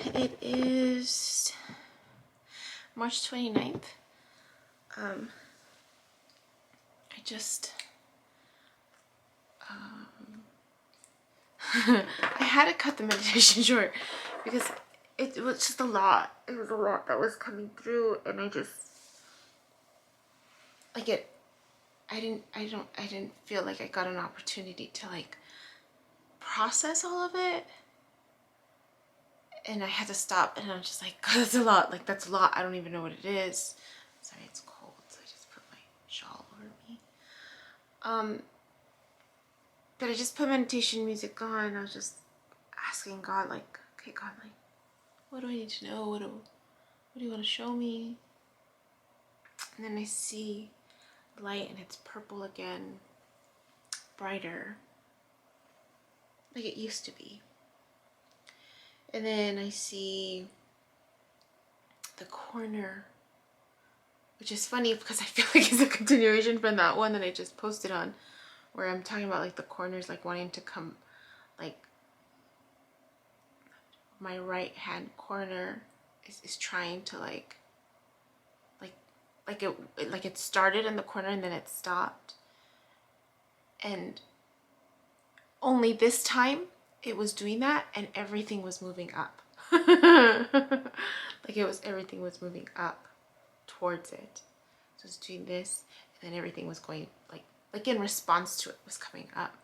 It is March 29th. I just I had to cut the meditation short because it was just a lot. It was a lot that was coming through, and I just like it. I didn't feel like I got an opportunity to like process all of it, and I had to stop. And I'm just like, God, that's a lot. Like, that's a lot. I don't even know what it is. Sorry, it's cold, so I just put my shawl over me. But I just put meditation music on. I was just asking God, like, okay, God, like, what do I need to know? What do you want to show me? And then I see light, and it's purple again, brighter, like it used to be. And then I see the corner, which is funny because I feel like it's a continuation from that one that I just posted on, where I'm talking about like the corners like wanting to come, like my right hand corner is trying to like it started in the corner and then it stopped, and only this time it was doing that and everything was moving up. Like everything was moving up towards it. So it's doing this, and then everything was going like in response to it was coming up.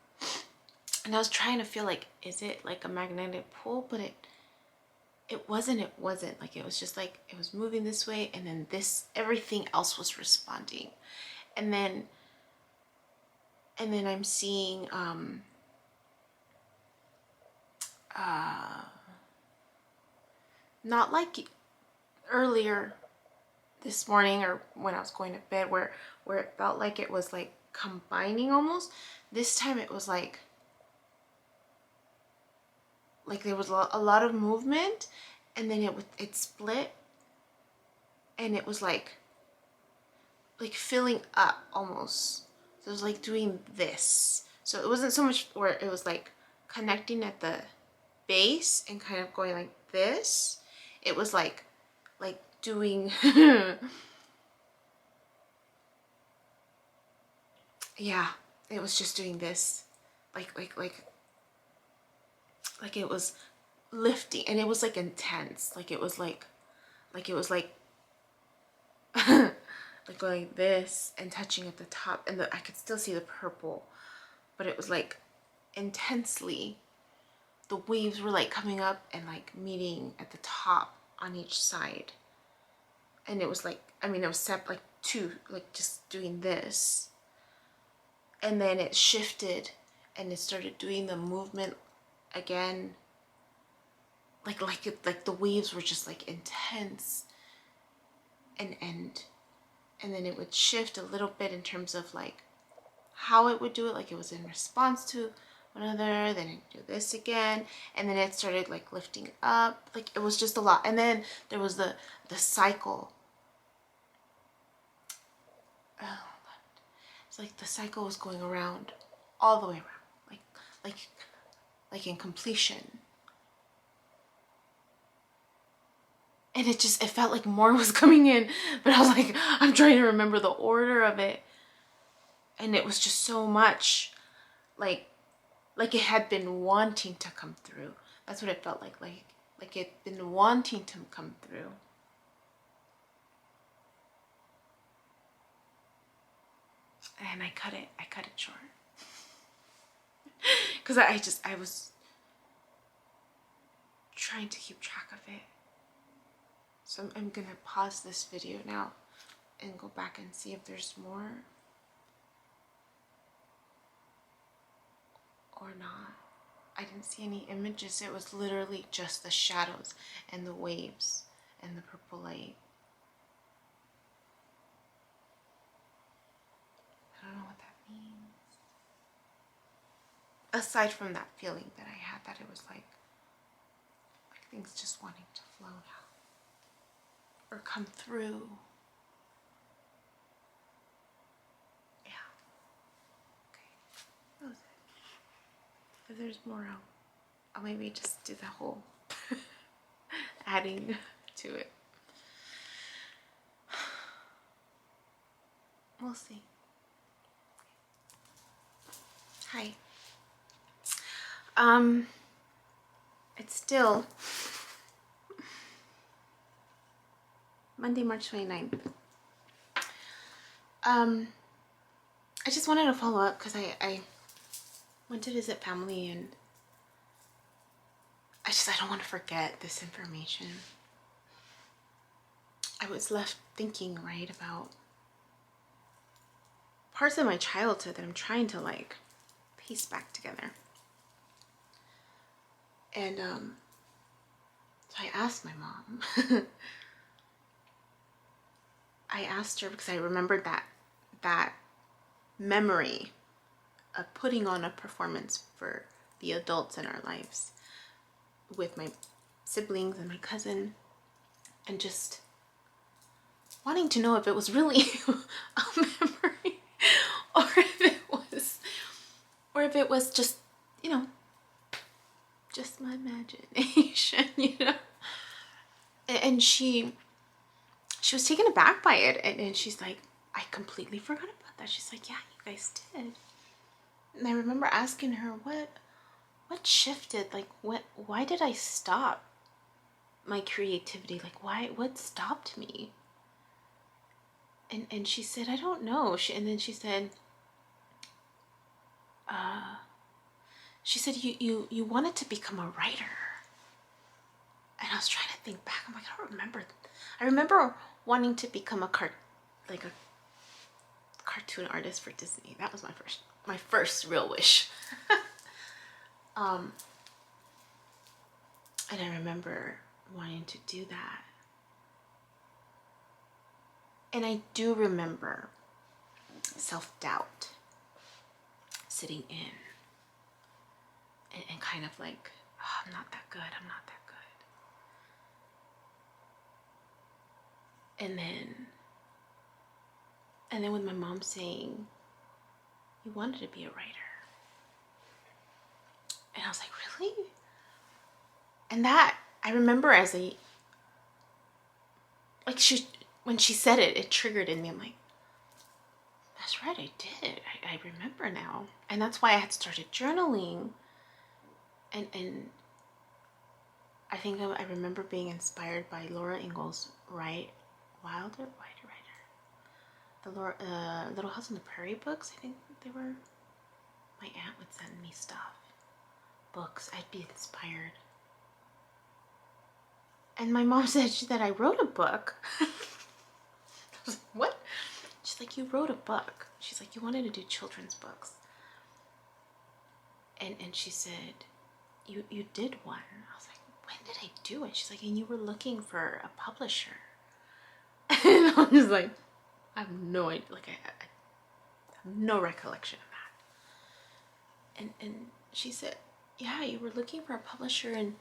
And I was trying to feel like, is it like a magnetic pull? But it wasn't. Like, it was just like it was moving this way, and then everything else was responding. And then I'm seeing not like earlier this morning or when I was going to bed where it felt like it was like combining almost. This time it was like there was a lot of movement, and then it split, and it was like filling up almost. So it was like doing this. So it wasn't so much where it was like connecting at the base and kind of going like this. It was like doing yeah, it was just doing this, like it was lifting, and it was like intense, like it was like like going this and touching at the top, and I could still see the purple, but it was like intensely, the waves were like coming up and like meeting at the top on each side. And it was like, I mean, it was set like two, like just doing this, and then it shifted and it started doing the movement again, like the waves were just like intense, and then it would shift a little bit in terms of like how it would do it, like it was in response to one another, then it do this again, and then it started like lifting up, like it was just a lot. And then there was the cycle. It's like the cycle was going around, all the way around, like in completion. And it felt like more was coming in, but I was like, I'm trying to remember the order of it. And it was just so much, like it had been wanting to come through. That's what it felt like it had been wanting to come through. And I cut it short. Because I was trying to keep track of it. So I'm gonna pause this video now and go back and see if there's more or not. I didn't see any images. It was literally just the shadows and the waves and the purple light. I don't know what that means. Aside from that feeling that I had, that it was like things just wanting to flow now or come through. Yeah. Okay. That was it. If there's more, I'll maybe just do the whole adding to it. We'll see. Hi. It's still Monday, March 29th. I just wanted to follow up because I went to visit family, and I don't want to forget this information. I was left thinking, right, about parts of my childhood that I'm trying to like piece back together. And so I asked my mom. I asked her because I remembered that memory of putting on a performance for the adults in our lives with my siblings and my cousin, and just wanting to know if it was really a memory or if it was just, you know, just my imagination, you know. And she was taken aback by it, and she's like, I completely forgot about that. She's like, yeah, you guys did. And I remember asking her, what shifted? Like, why did I stop my creativity? Like, what stopped me? And she said, I don't know. And then she said, you wanted to become a writer. And I was trying to think back. I'm like, I don't remember. I remember wanting to become a cartoon artist for Disney. That was my first real wish. And I remember wanting to do that. And I do remember self-doubt sitting in and kind of like, oh, I'm not that good. I'm not that good. And then with my mom saying, you wanted to be a writer. And I was like, really? And that, I remember when she said it, it triggered in me. I'm like, that's right, I did. I remember now. And that's why I had started journaling. And I think I remember being inspired by Laura Ingalls Wilder. The Little House on the Prairie books. I think they were, my aunt would send me books. I'd be inspired. And my mom said that I wrote a book. I was like, what? She's like, you wrote a book. She's like, you wanted to do children's books. And she said, you did one. I was like, when did I do it? She's like, and you were looking for a publisher. And I was like, I have no idea. Like, I have no recollection of that. And she said, yeah, you were looking for a publisher, and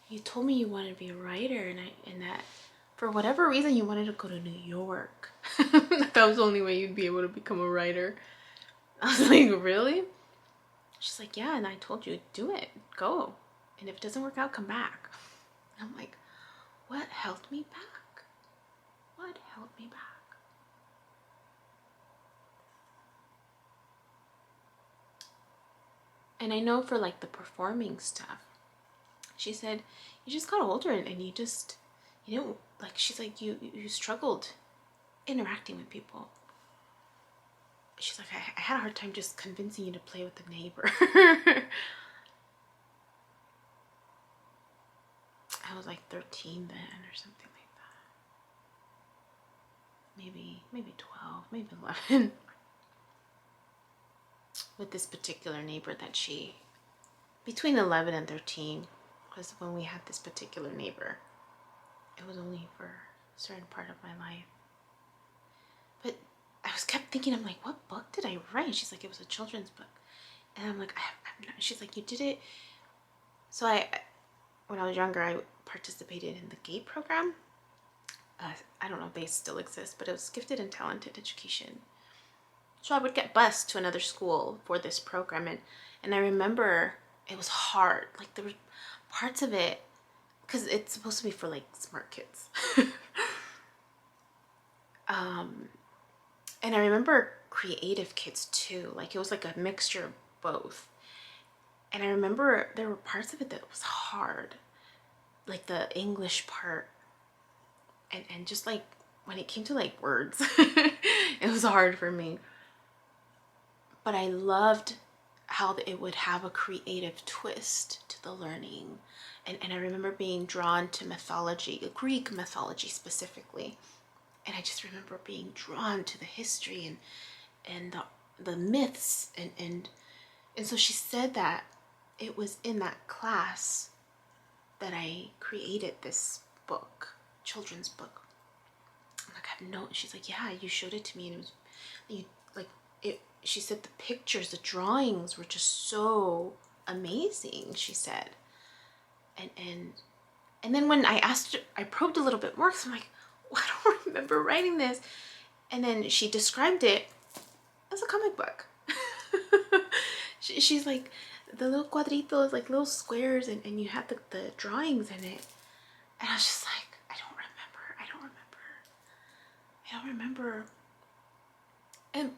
you told me you wanted to be a writer, and that for whatever reason you wanted to go to New York. That was the only way you'd be able to become a writer. I was like, really? She's like, yeah, and I told you, do it, go. And if it doesn't work out, come back. And I'm like, what held me back? What held me back? And I know for like the performing stuff, she said, you just got older and you didn't, like, she's like, you struggled interacting with people. She's like, I had a hard time just convincing you to play with the neighbor. I was like 13 then or something like that. Maybe 12, maybe 11. With this particular neighbor that between 11 and 13 was when we had this particular neighbor. It was only for a certain part of my life. But I kept thinking, I'm like, what book did I write? She's like, it was a children's book. And I'm like, I'm not. She's like, you did it. So when I was younger, I participated in the GATE program. I don't know if they still exist, but it was Gifted and Talented Education. So I would get bused to another school for this program. And I remember it was hard. Like, there were parts of it, because it's supposed to be for like smart kids. And I remember creative kids too. Like it was like a mixture of both. And I remember there were parts of it that was hard, like the English part, and just like when it came to like words, it was hard for me. But I loved how it would have a creative twist to the learning. And I remember being drawn to mythology, Greek mythology specifically. And I just remember being drawn to the history and the myths. And so she said that it was in that class that I created this book, children's book. I'm like, I have no, she's like, yeah, you showed it to me, and it was, you, like, it, she said the pictures, the drawings were just so amazing, she said. And then when I asked her, I probed a little bit more, because I'm like, well, I don't remember writing this. And then she described it as a comic book. She's like, the little cuadritos, like little squares, and you had the drawings in it. And I was just like, I don't remember.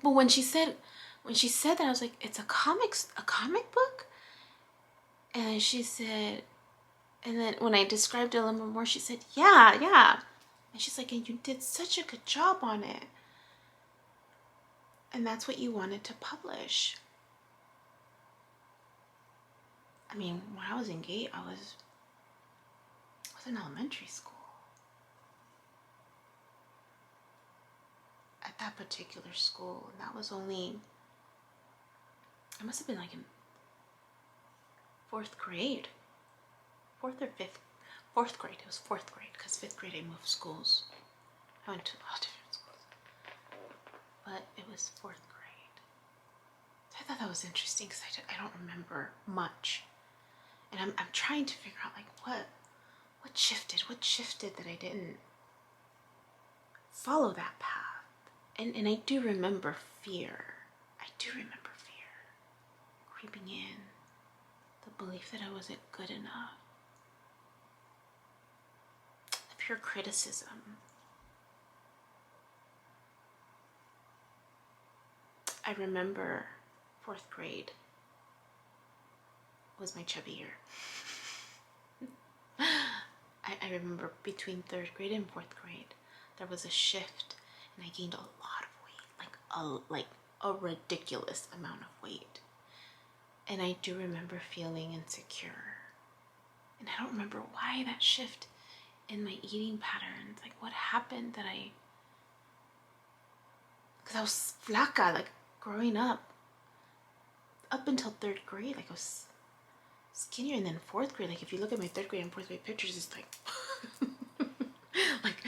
But when she said that, I was like, it's a comic book? And then she said, and then when I described it a little more, she said, yeah. And she's like, and you did such a good job on it. And that's what you wanted to publish. I mean, when I was in Gate, I was in elementary school. At that particular school, and that was only, I must have been like in 4th grade. 4th or 5th? 4th grade. It was 4th grade, because 5th grade I moved schools. I went to a lot of different schools. But it was 4th grade. So I thought that was interesting, because I don't remember much. And I'm trying to figure out, like, what shifted that I didn't follow that path. And I do remember fear. Creeping in. The belief that I wasn't good enough. The pure criticism. I remember 4th grade was my chubby year. I remember between 3rd grade and 4th grade, there was a shift, and I gained a lot of weight, like a ridiculous amount of weight. And I do remember feeling insecure. And I don't remember why that shift in my eating patterns, like what happened that because I was flaca, like growing up until 3rd grade, like I was skinnier. And then 4th grade, like if you look at my 3rd grade and 4th grade pictures, it's like like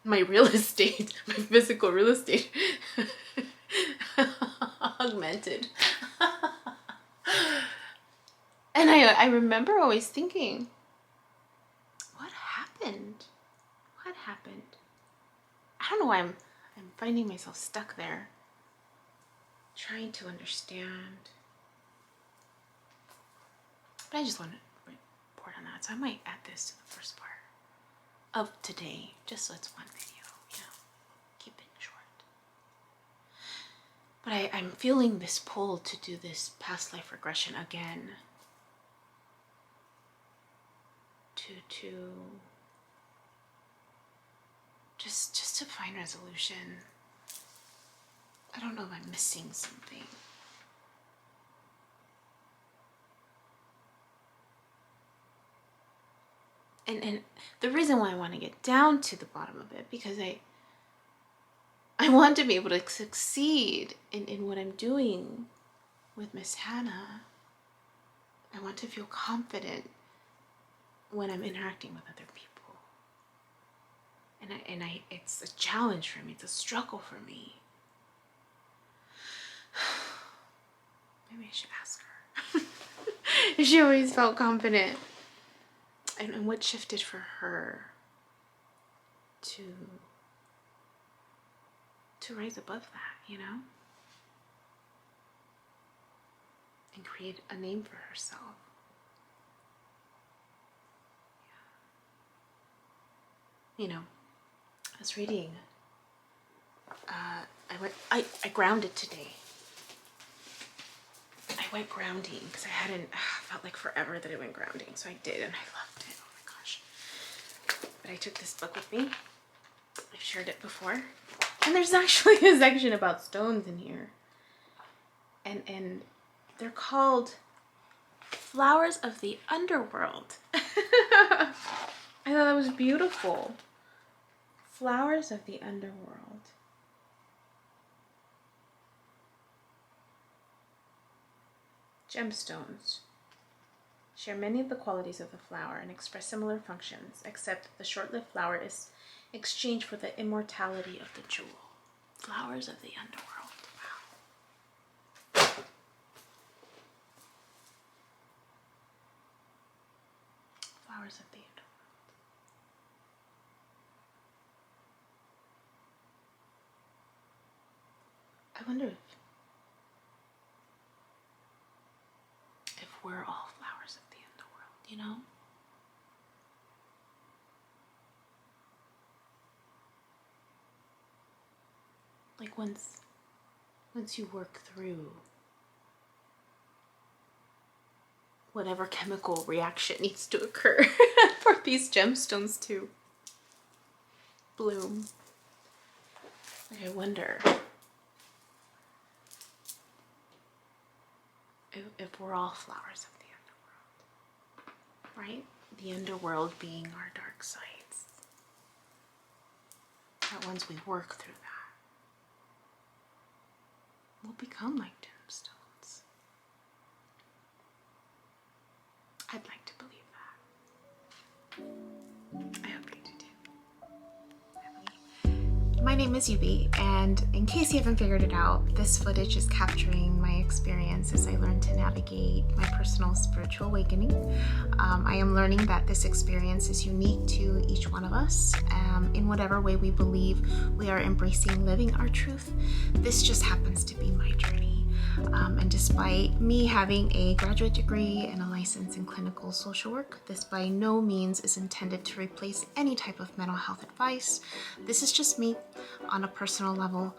my real estate, my physical real estate augmented. And I remember always thinking, what happened? I don't know why I'm finding myself stuck there, trying to understand. But I just want to report on that, so I might add this to the first part of today, just so it's one video, keep it short. But I'm feeling this pull to do this past life regression again, to just to find resolution. I don't know if I'm missing something. And the reason why I want to get down to the bottom of it, because I want to be able to succeed in what I'm doing with Miss Hannah. I want to feel confident when I'm interacting with other people. And it's a challenge for me. It's a struggle for me. Maybe I should ask her if she always felt confident, and what shifted for her to rise above that, and create a name for herself. you know, I was reading, I grounded today. I went grounding because I hadn't, felt like forever that I went grounding. So I did, and I loved it. Oh my gosh. But I took this book with me. I've shared it before. And there's actually a section about stones in here. And they're called Flowers of the Underworld. I thought that was beautiful. Flowers of the Underworld. Gemstones share many of the qualities of the flower and express similar functions, except the short-lived flower is exchanged for the immortality of the jewel. Flowers of the Underworld. Wow. Flowers of the Underworld. I wonder if we're all flowers of the underworld, you know? Like once you work through whatever chemical reaction needs to occur for these gemstones to bloom. Like I wonder if we're all flowers of the underworld, right? The underworld being our dark sides. That once we work through that, we'll become like gemstones. I'd like to believe that. I hope you do too. My name is Yubi, and in case you haven't figured it out, this footage is capturing my experience as I learn to navigate my personal spiritual awakening. I am learning that this experience is unique to each one of us. In whatever way we believe we are embracing living our truth, this just happens to be my journey. And despite me having a graduate degree and a license in clinical social work, this by no means is intended to replace any type of mental health advice. This is just me on a personal level,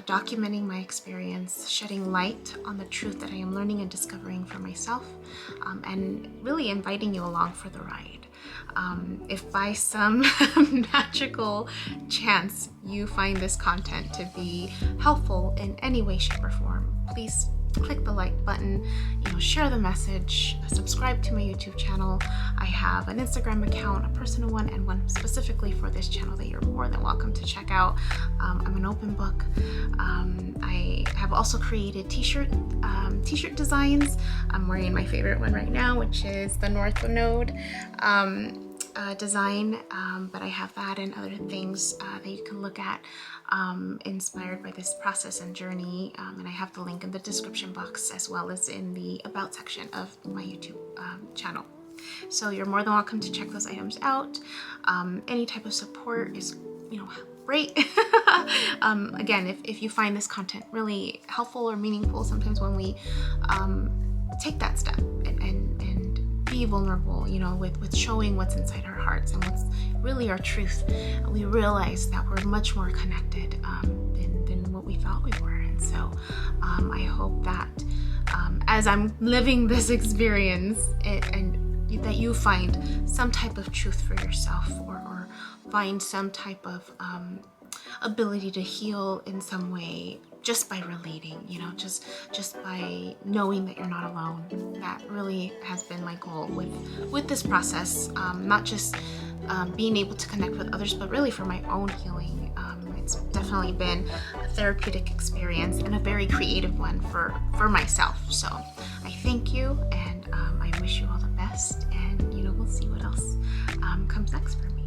documenting my experience, shedding light on the truth that I am learning and discovering for myself, and really inviting you along for the ride. If by some magical chance you find this content to be helpful in any way, shape, or form, please click the like button, share the message, subscribe to my YouTube channel. I have an Instagram account, a personal one, and one specifically for this channel that you're more than welcome to check out. I'm an open book. I have also created t-shirt designs. I'm wearing my favorite one right now, which is the North Node design, but I have that and other things that you can look at inspired by this process and journey, and I have the link in the description box as well as in the about section of my YouTube channel. So you're more than welcome to check those items out. Any type of support is great. Again, if you find this content really helpful or meaningful, sometimes when we take that step and be vulnerable, with showing what's inside our hearts and what's really our truth, we realize that we're much more connected than what we thought we were. And so I hope that as I'm living this experience and that you find some type of truth for yourself, or find some type of ability to heal in some way just by relating, just by knowing that you're not alone. That really has been my goal with this process, not just being able to connect with others, but really for my own healing. It's definitely been a therapeutic experience and a very creative one for myself. So I thank you, and I wish you all the best, and we'll see what else comes next for me.